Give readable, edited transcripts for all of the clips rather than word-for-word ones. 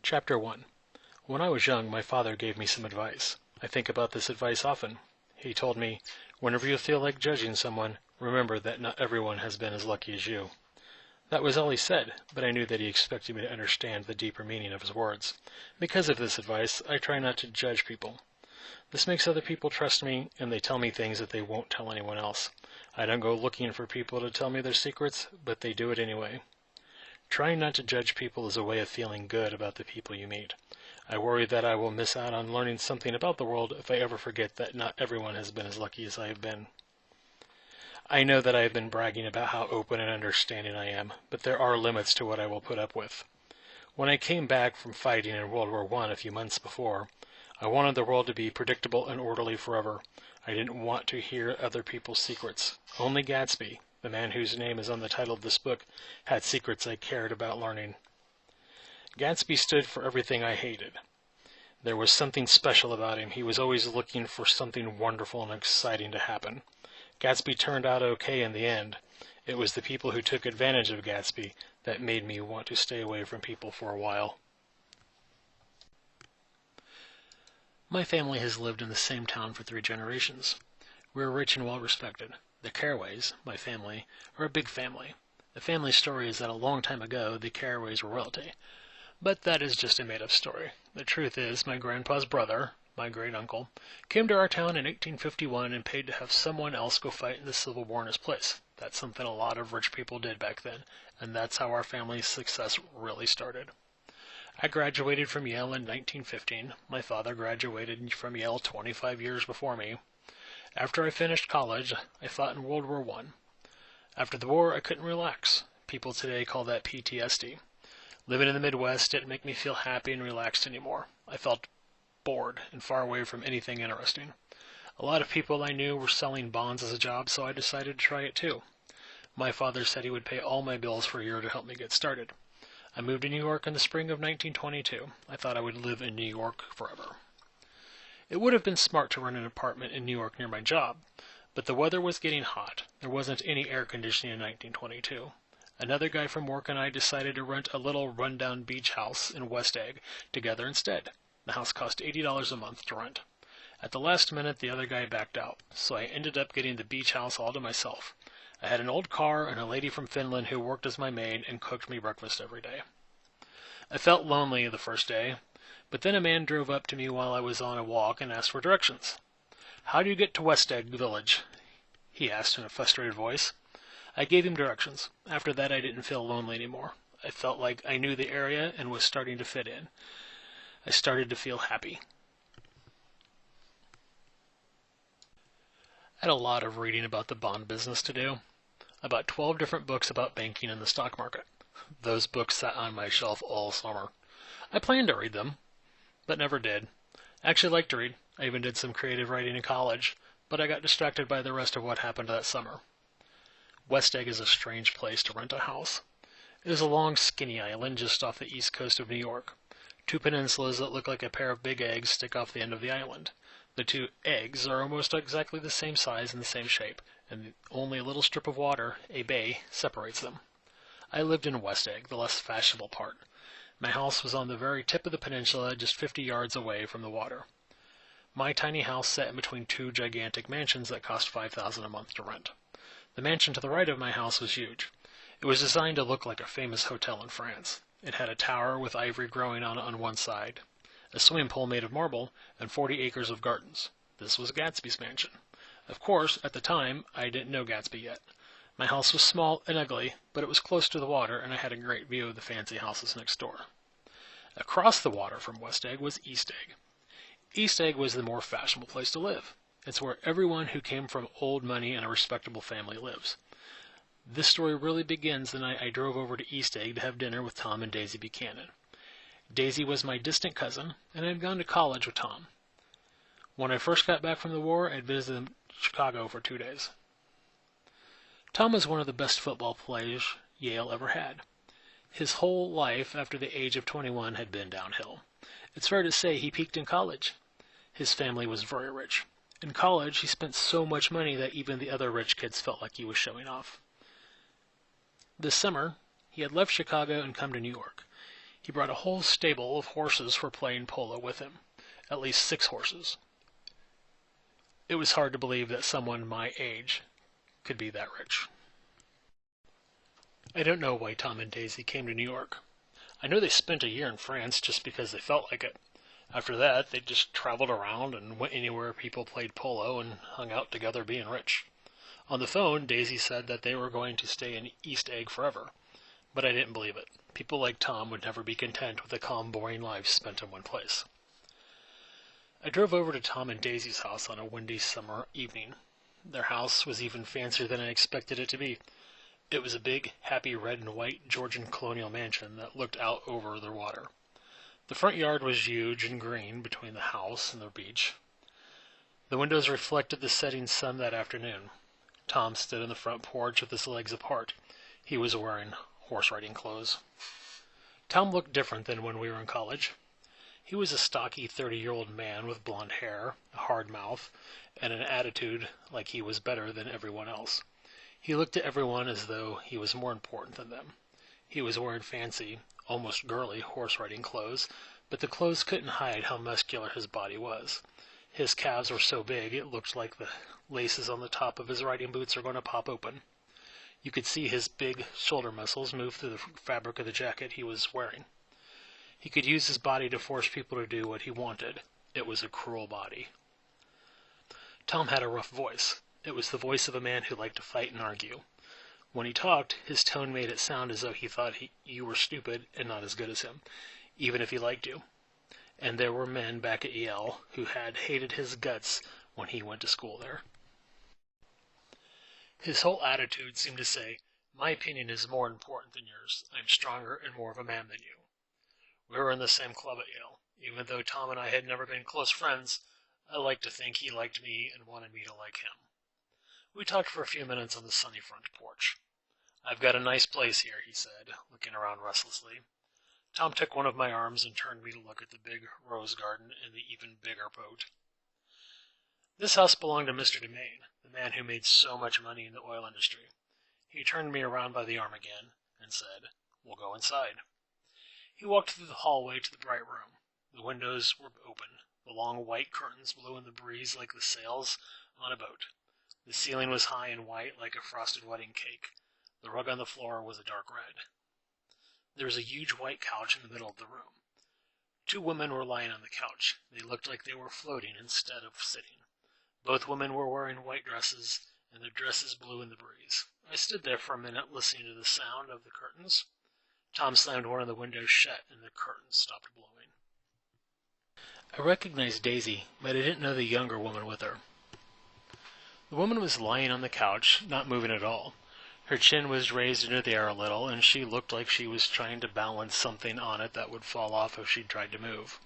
Chapter 1. When I was young, my father gave me some advice. I think about this advice often. He told me, whenever you feel like judging someone, remember that not everyone has been as lucky as you. That was all he said, but I knew that he expected me to understand the deeper meaning of his words. Because of this advice, I try not to judge people. This makes other people trust me, and they tell me things that they won't tell anyone else. I don't go looking for people to tell me their secrets, but they do it anyway. Trying not to judge people is a way of feeling good about the people you meet. I worry that I will miss out on learning something about the world if I ever forget that not everyone has been as lucky as I have been. I know that I have been bragging about how open and understanding I am, but there are limits to what I will put up with. When I came back from fighting in World War I a few months before, I wanted the world to be predictable and orderly forever. I didn't want to hear other people's secrets. Only Gatsby, the man whose name is on the title of this book, had secrets I cared about learning. Gatsby stood for everything I hated. There was something special about him. He was always looking for something wonderful and exciting to happen. Gatsby turned out okay in the end. It was the people who took advantage of Gatsby that made me want to stay away from people for a while. My family has lived in the same town for 3 generations. We're rich and well respected. The Carraways, my family, are a big family. The family story is that a long time ago the Carraways were royalty. But that is just a made-up story. The truth is, my grandpa's brother, my great-uncle, came to our town in 1851 and paid to have someone else go fight in the Civil War in his place. That's something a lot of rich people did back then, and that's how our family's success really started. I graduated from Yale in 1915. My father graduated from Yale 25 years before me. After I finished college, I fought in World War I. After the war, I couldn't relax. People today call that PTSD. Living in the Midwest didn't make me feel happy and relaxed anymore. I felt bored and far away from anything interesting. A lot of people I knew were selling bonds as a job, so I decided to try it too. My father said he would pay all my bills for a year to help me get started. I moved to New York in the spring of 1922. I thought I would live in New York forever. It would have been smart to rent an apartment in New York near my job, but the weather was getting hot. There wasn't any air conditioning in 1922. Another guy from work and I decided to rent a little rundown beach house in West Egg together instead. The house cost $80 a month to rent. At the last minute, the other guy backed out, so I ended up getting the beach house all to myself. I had an old car and a lady from Finland who worked as my maid and cooked me breakfast every day. I felt lonely the first day, but then a man drove up to me while I was on a walk and asked for directions. "How do you get to West Egg Village?" he asked in a frustrated voice. I gave him directions. After that, I didn't feel lonely anymore. I felt like I knew the area and was starting to fit in. I started to feel happy. I had a lot of reading about the bond business to do. I bought 12 different books about banking and the stock market. Those books sat on my shelf all summer. I planned to read them, but never did. I actually liked to read. I even did some creative writing in college, but I got distracted by the rest of what happened that summer. West Egg is a strange place to rent a house. It is a long, skinny island just off the east coast of New York. 2 peninsulas that look like a pair of big eggs stick off the end of the island. The 2 eggs are almost exactly the same size and the same shape, and only a little strip of water, a bay, separates them. I lived in West Egg, the less fashionable part. My house was on the very tip of the peninsula, just 50 yards away from the water. My tiny house sat in between 2 gigantic mansions that cost $5,000 a month to rent. The mansion to the right of my house was huge. It was designed to look like a famous hotel in France. It had a tower with ivy growing on one side, a swimming pool made of marble, and 40 acres of gardens. This was Gatsby's mansion. Of course, at the time, I didn't know Gatsby yet. My house was small and ugly, but it was close to the water, and I had a great view of the fancy houses next door. Across the water from West Egg was East Egg. East Egg was the more fashionable place to live. It's where everyone who came from old money and a respectable family lives. This story really begins the night I drove over to East Egg to have dinner with Tom and Daisy Buchanan. Daisy was my distant cousin, and I had gone to college with Tom. When I first got back from the war, I had visited Chicago for 2 days. Tom was one of the best football players Yale ever had. His whole life after the age of 21 had been downhill. It's fair to say he peaked in college. His family was very rich. In college, he spent so much money that even the other rich kids felt like he was showing off. This summer, he had left Chicago and come to New York. He brought a whole stable of horses for playing polo with him, at least 6 horses. It was hard to believe that someone my age could be that rich. I don't know why Tom and Daisy came to New York. I know they spent a year in France just because they felt like it. After that, they just traveled around and went anywhere people played polo and hung out together being rich. On the phone, Daisy said that they were going to stay in East Egg forever, but I didn't believe it. People like Tom would never be content with a calm, boring life spent in one place. I drove over to Tom and Daisy's house on a windy summer evening. Their house was even fancier than I expected it to be. It was a big, happy red and white Georgian colonial mansion that looked out over the water. The front yard was huge and green between the house and the beach. The windows reflected the setting sun that afternoon. Tom stood on the front porch with his legs apart. He was wearing horse riding clothes. Tom looked different than when we were in college. He was a stocky 30-year-old man with blond hair, a hard mouth, and an attitude like he was better than everyone else. He looked at everyone as though he was more important than them. He was wearing fancy, almost girly horse-riding clothes, but the clothes couldn't hide how muscular his body was. His calves were so big it looked like the laces on the top of his riding boots are going to pop open. You could see his big shoulder muscles move through the fabric of the jacket he was wearing. He could use his body to force people to do what he wanted. It was a cruel body. Tom had a rough voice. It was the voice of a man who liked to fight and argue. When he talked, his tone made it sound as though he thought you were stupid and not as good as him, even if he liked you. And there were men back at Yale who had hated his guts when he went to school there. His whole attitude seemed to say, "My opinion is more important than yours. I'm stronger and more of a man than you." We were in the same club at Yale. Even though Tom and I had never been close friends, I liked to think he liked me and wanted me to like him. We talked for a few minutes on the sunny front porch. "I've got a nice place here," he said, looking around restlessly. Tom took one of my arms and turned me to look at the big rose garden and the even bigger boat. This house belonged to Mr. Domain, the man who made so much money in the oil industry. He turned me around by the arm again and said, "We'll go inside." He walked through the hallway to the bright room. The windows were open. The long white curtains blew in the breeze like the sails on a boat. The ceiling was high and white like a frosted wedding cake. The rug on the floor was a dark red. There was a huge white couch in the middle of the room. 2 women were lying on the couch. They looked like they were floating instead of sitting. Both women were wearing white dresses, and their dresses blew in the breeze. I stood there for a minute listening to the sound of the curtains. Tom slammed one of the windows shut, and the curtains stopped blowing. I recognized Daisy, but I didn't know the younger woman with her. The woman was lying on the couch, not moving at all. Her chin was raised into the air a little, and she looked like she was trying to balance something on it that would fall off if she tried to move.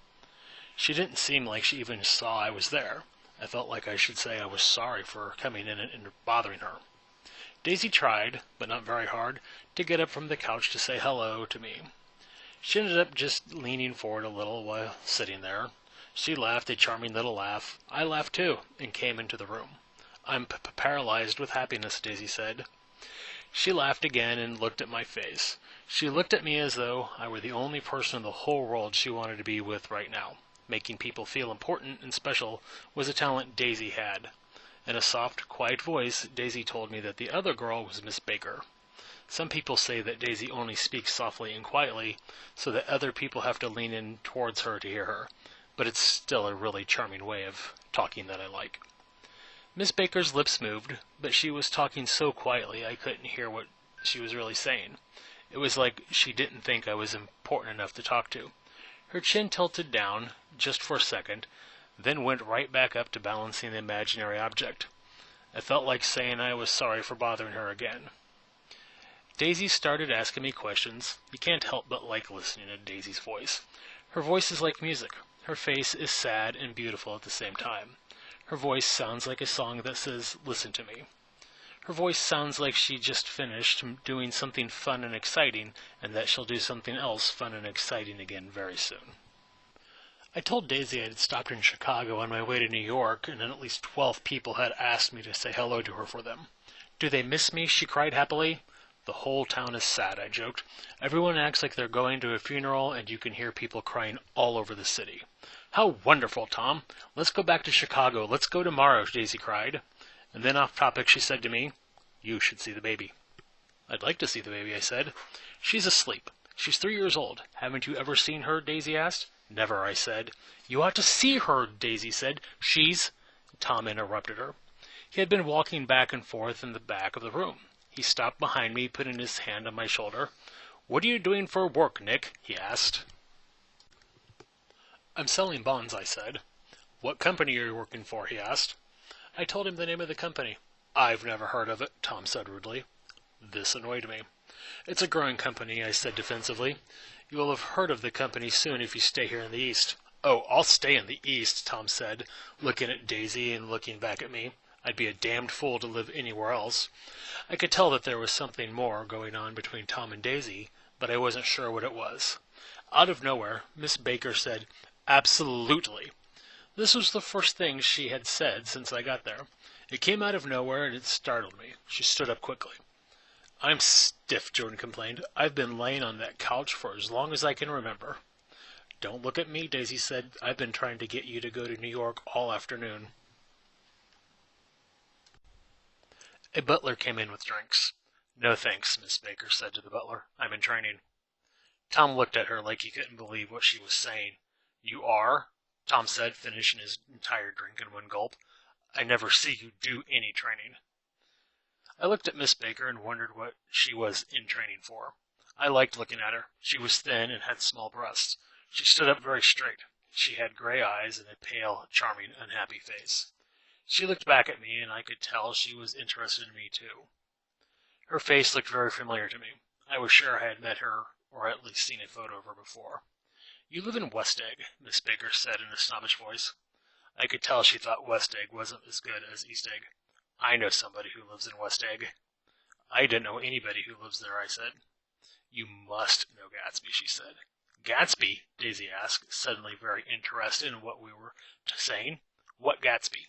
She didn't seem like she even saw I was there. I felt like I should say I was sorry for coming in and bothering her. Daisy tried, but not very hard, to get up from the couch to say hello to me. She ended up just leaning forward a little while sitting there. She laughed a charming little laugh. I laughed too, and came into the room. "I'm paralyzed with happiness," Daisy said. She laughed again and looked at my face. She looked at me as though I were the only person in the whole world she wanted to be with right now. Making people feel important and special was a talent Daisy had. In a soft, quiet voice, Daisy told me that the other girl was Miss Baker. Some people say that Daisy only speaks softly and quietly, so that other people have to lean in towards her to hear her, but it's still a really charming way of talking that I like. Miss Baker's lips moved, but she was talking so quietly I couldn't hear what she was really saying. It was like she didn't think I was important enough to talk to. Her chin tilted down, just for a second, then went right back up to balancing the imaginary object. I felt like saying I was sorry for bothering her again. Daisy started asking me questions. You can't help but like listening to Daisy's voice. Her voice is like music. Her face is sad and beautiful at the same time. Her voice sounds like a song that says, "Listen to me." Her voice sounds like she just finished doing something fun and exciting, and that she'll do something else fun and exciting again very soon. I told Daisy I had stopped in Chicago on my way to New York, and at least 12 people had asked me to say hello to her for them. "Do they miss me?" she cried happily. The whole town is sad, I joked. Everyone acts like they're going to a funeral, and you can hear people crying all over the city. How wonderful, Tom! Let's go back to Chicago. Let's go tomorrow, Daisy cried. And then off topic she said to me, "You should see the baby." "I'd like to see the baby," I said. "She's asleep. She's 3 years old. Haven't you ever seen her?" Daisy asked. "Never," I said. "You ought to see her," Daisy said. "She's—" Tom interrupted her. He had been walking back and forth in the back of the room. He stopped behind me, putting his hand on my shoulder. "What are you doing for work, Nick?" he asked. "I'm selling bonds," I said. "What company are you working for?" he asked. I told him the name of the company. "I've never heard of it," Tom said rudely. This annoyed me. "It's a growing company," I said defensively. "You will have heard of the company soon if you stay here in the East." "Oh, I'll stay in the East," Tom said, looking at Daisy and looking back at me. "I'd be a damned fool to live anywhere else." I could tell that there was something more going on between Tom and Daisy, but I wasn't sure what it was. Out of nowhere, Miss Baker said, "Absolutely." This was the first thing she had said since I got there. It came out of nowhere, and it startled me. She stood up quickly. "I'm stiff," Jordan complained. "I've been laying on that couch for as long as I can remember." "Don't look at me," Daisy said. "I've been trying to get you to go to New York all afternoon." A butler came in with drinks. "No thanks," Miss Baker said to the butler. "I'm in training." Tom looked at her like he couldn't believe what she was saying. "You are?" Tom said, finishing his entire drink in one gulp. "I never see you do any training." I looked at Miss Baker and wondered what she was in training for. I liked looking at her. She was thin and had small breasts. She stood up very straight. She had gray eyes and a pale, charming, unhappy face. She looked back at me, and I could tell she was interested in me too. Her face looked very familiar to me. I was sure I had met her, or at least seen a photo of her before. "You live in West Egg," Miss Baker said in a snobbish voice. I could tell she thought West Egg wasn't as good as East Egg. "I know somebody who lives in West Egg." "I don't know anybody who lives there," I said. "You must know Gatsby," she said. "Gatsby?" Daisy asked, suddenly very interested in what we were saying. "What Gatsby?"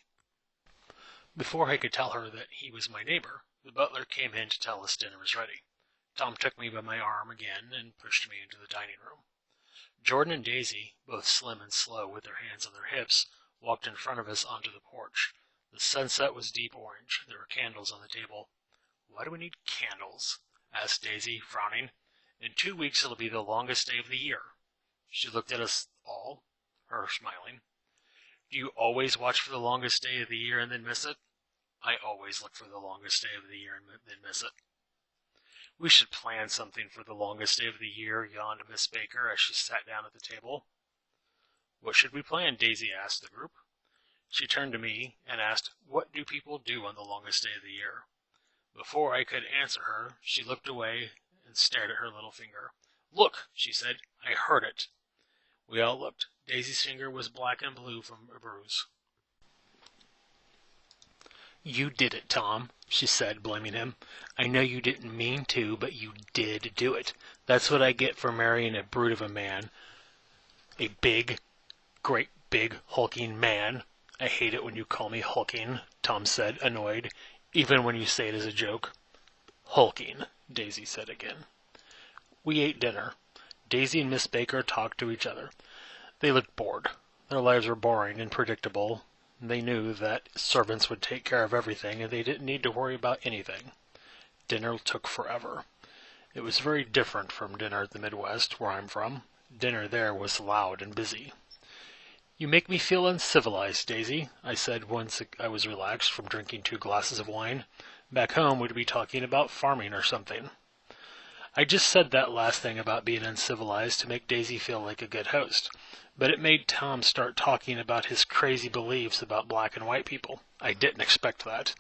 Before I could tell her that he was my neighbor, the butler came in to tell us dinner was ready. Tom took me by my arm again and pushed me into the dining room. Jordan and Daisy, both slim and slow with their hands on their hips, walked in front of us onto the porch. The sunset was deep orange. There were candles on the table. "Why do we need candles?" asked Daisy, frowning. "In 2 weeks it'll be the longest day of the year." She looked at us all, her smiling. "Do you always watch for the longest day of the year and then miss it?" "I always look for the longest day of the year and then miss it." "We should plan something for the longest day of the year," yawned Miss Baker as she sat down at the table. "What should we plan?" Daisy asked the group. She turned to me and asked, "What do people do on the longest day of the year?" Before I could answer her, she looked away and stared at her little finger. "Look," she said, "I heard it." We all looked. Daisy's finger was black and blue from a bruise. "You did it, Tom," she said, blaming him. "I know you didn't mean to, but you did do it. That's what I get for marrying a brute of a man. A big, great big, hulking man." "I hate it when you call me hulking," Tom said, annoyed, "even when you say it as a joke." "Hulking," Daisy said again. We ate dinner. Daisy and Miss Baker talked to each other. They looked bored. Their lives were boring and predictable. They knew that servants would take care of everything, and they didn't need to worry about anything. Dinner took forever. It was very different from dinner at the Midwest, where I'm from. Dinner there was loud and busy. "You make me feel uncivilized, Daisy," I said once I was relaxed from drinking 2 glasses of wine. "Back home we'd be talking about farming or something." I just said that last thing about being uncivilized to make Daisy feel like a good host, but it made Tom start talking about his crazy beliefs about black and white people. I didn't expect that.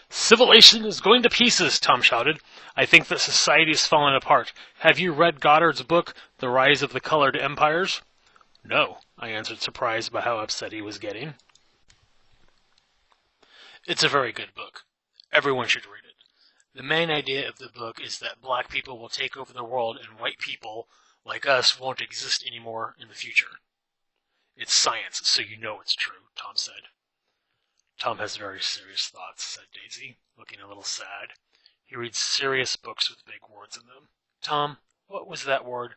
"Civilization is going to pieces," Tom shouted. "I think that society is falling apart. Have you read Goddard's book, The Rise of the Colored Empires?" "No," I answered, surprised by how upset he was getting. "It's a very good book. Everyone should read it. The main idea of the book is that black people will take over the world and white people, like us, won't exist anymore in the future." "It's science, so you know it's true," Tom said. "Tom has very serious thoughts," said Daisy, looking a little sad. He reads serious books with big words in them. Tom, what was that word?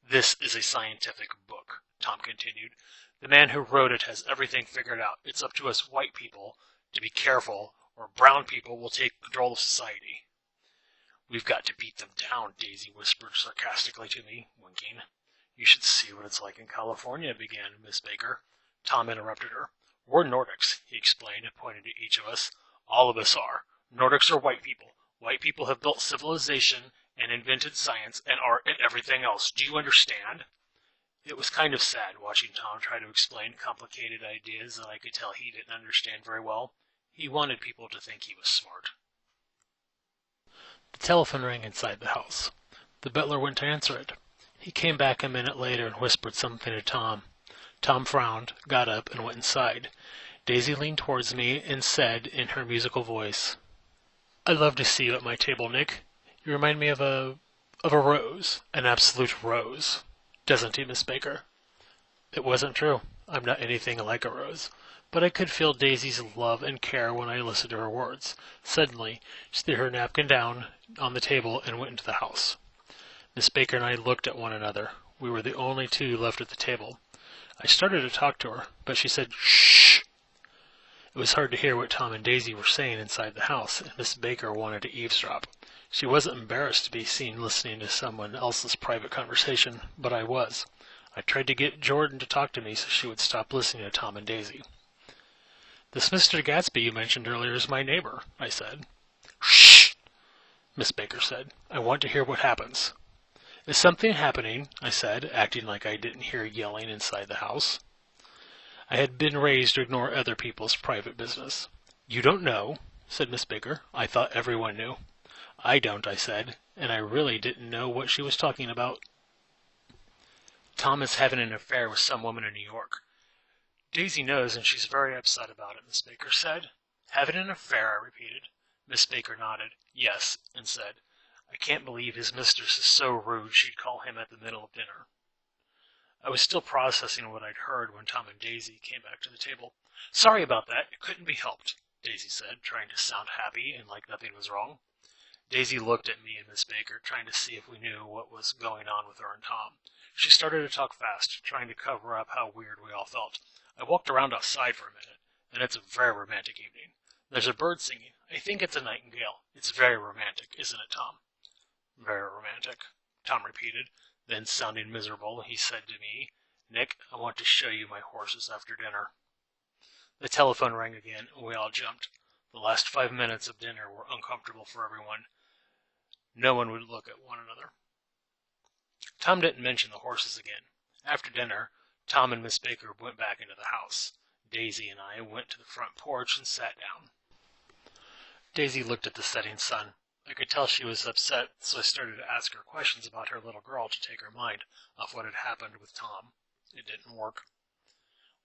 This is a scientific book, Tom continued. The man who wrote it has everything figured out. It's up to us white people to be careful, or brown people will take control of society. We've got to beat them down, Daisy whispered sarcastically to me, winking. You should see what it's like in California, began Miss Baker. Tom interrupted her. We're Nordics, he explained, pointing to each of us. All of us are. Nordics are white people. White people have built civilization and invented science and art and everything else. Do you understand? It was kind of sad watching Tom try to explain complicated ideas that I could tell he didn't understand very well. He wanted people to think he was smart. The telephone rang inside the house. The butler went to answer it. He came back a minute later and whispered something to Tom. Tom frowned, got up, and went inside. Daisy leaned towards me and said in her musical voice, I'd love to see you at my table, Nick. You remind me of a rose, an absolute rose. Doesn't he, Miss Baker? It wasn't true. I'm not anything like a rose. But I could feel Daisy's love and care when I listened to her words. Suddenly, she threw her napkin down on the table and went into the house. Miss Baker and I looked at one another. We were the only two left at the table. I started to talk to her, but she said, Shh! It was hard to hear what Tom and Daisy were saying inside the house, and Miss Baker wanted to eavesdrop. She wasn't embarrassed to be seen listening to someone else's private conversation, but I was. I tried to get Jordan to talk to me so she would stop listening to Tom and Daisy. This Mr. Gatsby you mentioned earlier is my neighbor, I said. Shh! Miss Baker said. I want to hear what happens. Is something happening? I said, acting like I didn't hear yelling inside the house. I had been raised to ignore other people's private business. You don't know, said Miss Baker. I thought everyone knew. I don't, I said, and I really didn't know what she was talking about. Tom is having an affair with some woman in New York. Daisy knows, and she's very upset about it, Miss Baker said. Having an affair, I repeated. Miss Baker nodded, yes, and said, I can't believe his mistress is so rude she'd call him at the middle of dinner. I was still processing what I'd heard when Tom and Daisy came back to the table. Sorry about that, it couldn't be helped, Daisy said, trying to sound happy and like nothing was wrong. Daisy looked at me and Miss Baker, trying to see if we knew what was going on with her and Tom. She started to talk fast, trying to cover up how weird we all felt. I walked around outside for a minute, and it's a very romantic evening. There's a bird singing. I think it's a nightingale. It's very romantic, isn't it, Tom? Very romantic, Tom repeated. Then, sounding miserable, he said to me, Nick, I want to show you my horses after dinner. The telephone rang again, and we all jumped. The last 5 minutes of dinner were uncomfortable for everyone. No one would look at one another. Tom didn't mention the horses again. After dinner, Tom and Miss Baker went back into the house. Daisy and I went to the front porch and sat down. Daisy looked at the setting sun. I could tell she was upset, so I started to ask her questions about her little girl to take her mind off what had happened with Tom. It didn't work.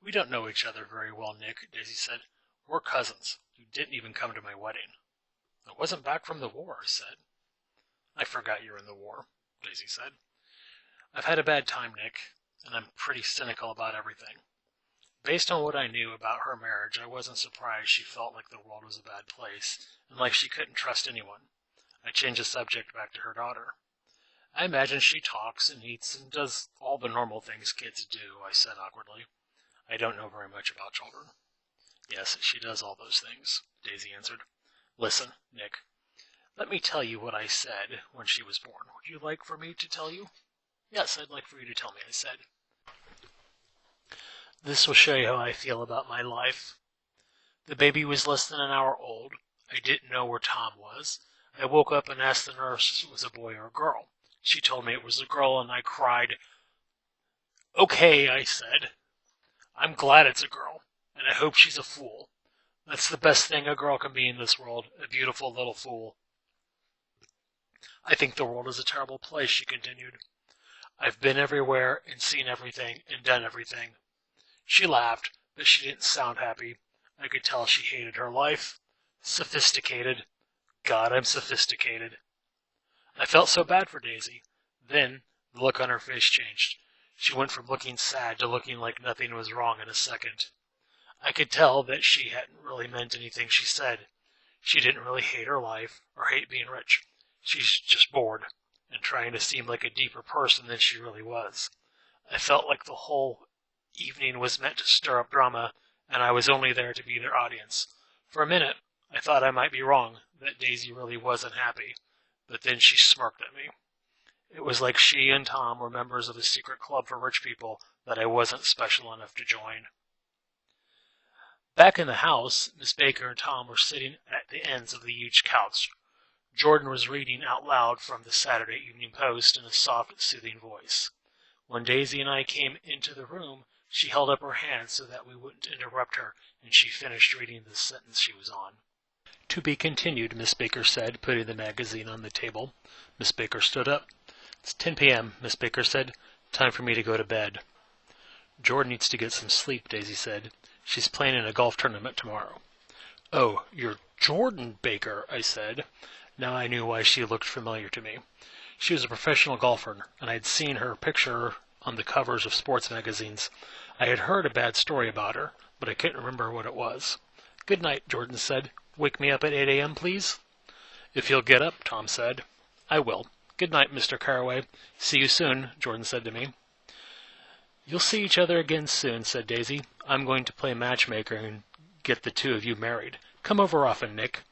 We don't know each other very well, Nick, Daisy said. We're cousins. You didn't even come to my wedding. I wasn't back from the war, I said. I forgot you were in the war, Daisy said. I've had a bad time, Nick, and I'm pretty cynical about everything. Based on what I knew about her marriage, I wasn't surprised she felt like the world was a bad place, and like she couldn't trust anyone. I changed the subject back to her daughter. I imagine she talks and eats and does all the normal things kids do, I said awkwardly. I don't know very much about children. Yes, she does all those things, Daisy answered. Listen, Nick, let me tell you what I said when she was born. Would you like for me to tell you? Yes, I'd like for you to tell me, I said. This will show you how I feel about my life. The baby was less than an hour old. I didn't know where Tom was. I woke up and asked the nurse if it was a boy or a girl. She told me it was a girl, and I cried. Okay, I said. I'm glad it's a girl, and I hope she's a fool. That's the best thing a girl can be in this world, a beautiful little fool. I think the world is a terrible place, she continued. I've been everywhere and seen everything and done everything. She laughed, but she didn't sound happy. I could tell she hated her life. Sophisticated. God, I'm sophisticated. I felt so bad for Daisy. Then the look on her face changed. She went from looking sad to looking like nothing was wrong in a second. I could tell that she hadn't really meant anything she said. She didn't really hate her life or hate being rich. She's just bored and trying to seem like a deeper person than she really was. I felt like the whole evening was meant to stir up drama, and I was only there to be their audience. For a minute, I thought I might be wrong, that Daisy really wasn't happy, but then she smirked at me. It was like she and Tom were members of a secret club for rich people that I wasn't special enough to join. Back in the house, Miss Baker and Tom were sitting at the ends of the huge couch. Jordan was reading out loud from the Saturday Evening Post in a soft, soothing voice. When Daisy and I came into the room, she held up her hand so that we wouldn't interrupt her, and she finished reading the sentence she was on. "To be continued," Miss Baker said, putting the magazine on the table. Miss Baker stood up. "It's 10 p.m., Miss Baker said. "Time for me to go to bed." "Jordan needs to get some sleep," Daisy said. "She's playing in a golf tournament tomorrow." "Oh, you're Jordan Baker," I said. Now I knew why she looked familiar to me. She was a professional golfer, and I had seen her picture on the covers of sports magazines. I had heard a bad story about her, but I couldn't remember what it was. "Good night," Jordan said. "Wake me up at 8 a.m., please." "If you'll get up," Tom said. "I will. Good night, Mr. Carraway. See you soon," Jordan said to me. "You'll see each other again soon," said Daisy. "I'm going to play matchmaker and get the two of you married. Come over often, Nick."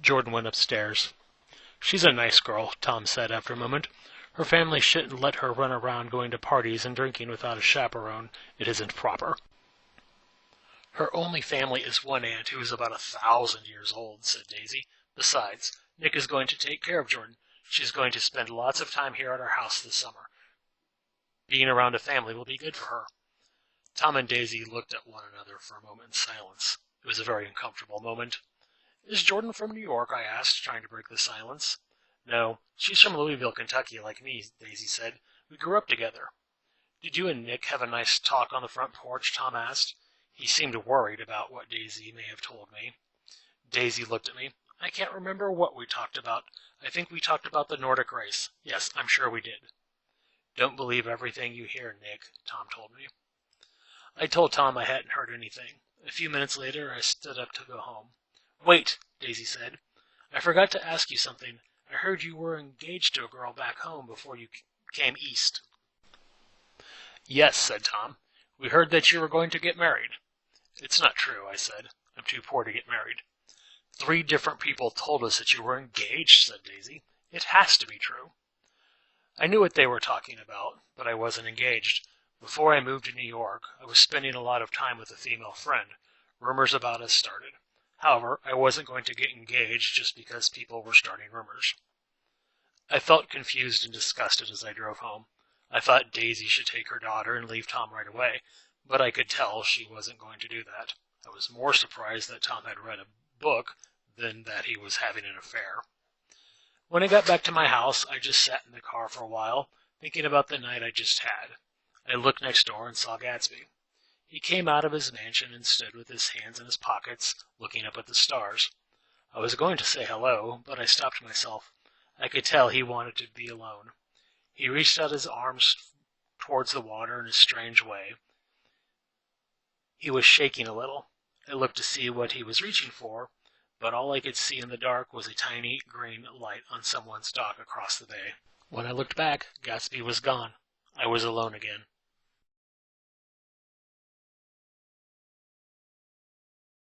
Jordan went upstairs. "She's a nice girl," Tom said after a moment. "Her family shouldn't let her run around going to parties and drinking without a chaperone. It isn't proper." "Her only family is one aunt who is about 1,000 years old," said Daisy. "Besides, Nick is going to take care of Jordan. She's going to spend lots of time here at our house this summer. Being around a family will be good for her." Tom and Daisy looked at one another for a moment in silence. It was a very uncomfortable moment. "Is Jordan from New York?" I asked, trying to break the silence. "No, she's from Louisville, Kentucky, like me," Daisy said. "We grew up together." "Did you and Nick have a nice talk on the front porch?" Tom asked. He seemed worried about what Daisy may have told me. Daisy looked at me. "I can't remember what we talked about. I think we talked about the Nordic race. Yes, I'm sure we did." "Don't believe everything you hear, Nick," Tom told me. I told Tom I hadn't heard anything. A few minutes later, I stood up to go home. "Wait," Daisy said. "I forgot to ask you something. I heard you were engaged to a girl back home before you came east." "Yes," said Tom. "We heard that you were going to get married." "It's not true," I said. "I'm too poor to get married." "3 different people told us that you were engaged," said Daisy. "It has to be true." I knew what they were talking about, but I wasn't engaged. Before I moved to New York, I was spending a lot of time with a female friend. Rumors about us started. However, I wasn't going to get engaged just because people were starting rumors. I felt confused and disgusted as I drove home. I thought Daisy should take her daughter and leave Tom right away, but I could tell she wasn't going to do that. I was more surprised that Tom had read a book than that he was having an affair. When I got back to my house, I just sat in the car for a while, thinking about the night I just had. I looked next door and saw Gatsby. He came out of his mansion and stood with his hands in his pockets, looking up at the stars. I was going to say hello, but I stopped myself. I could tell he wanted to be alone. He reached out his arms towards the water in a strange way. He was shaking a little. I looked to see what he was reaching for, but all I could see in the dark was a tiny green light on someone's dock across the bay. When I looked back, Gatsby was gone. I was alone again.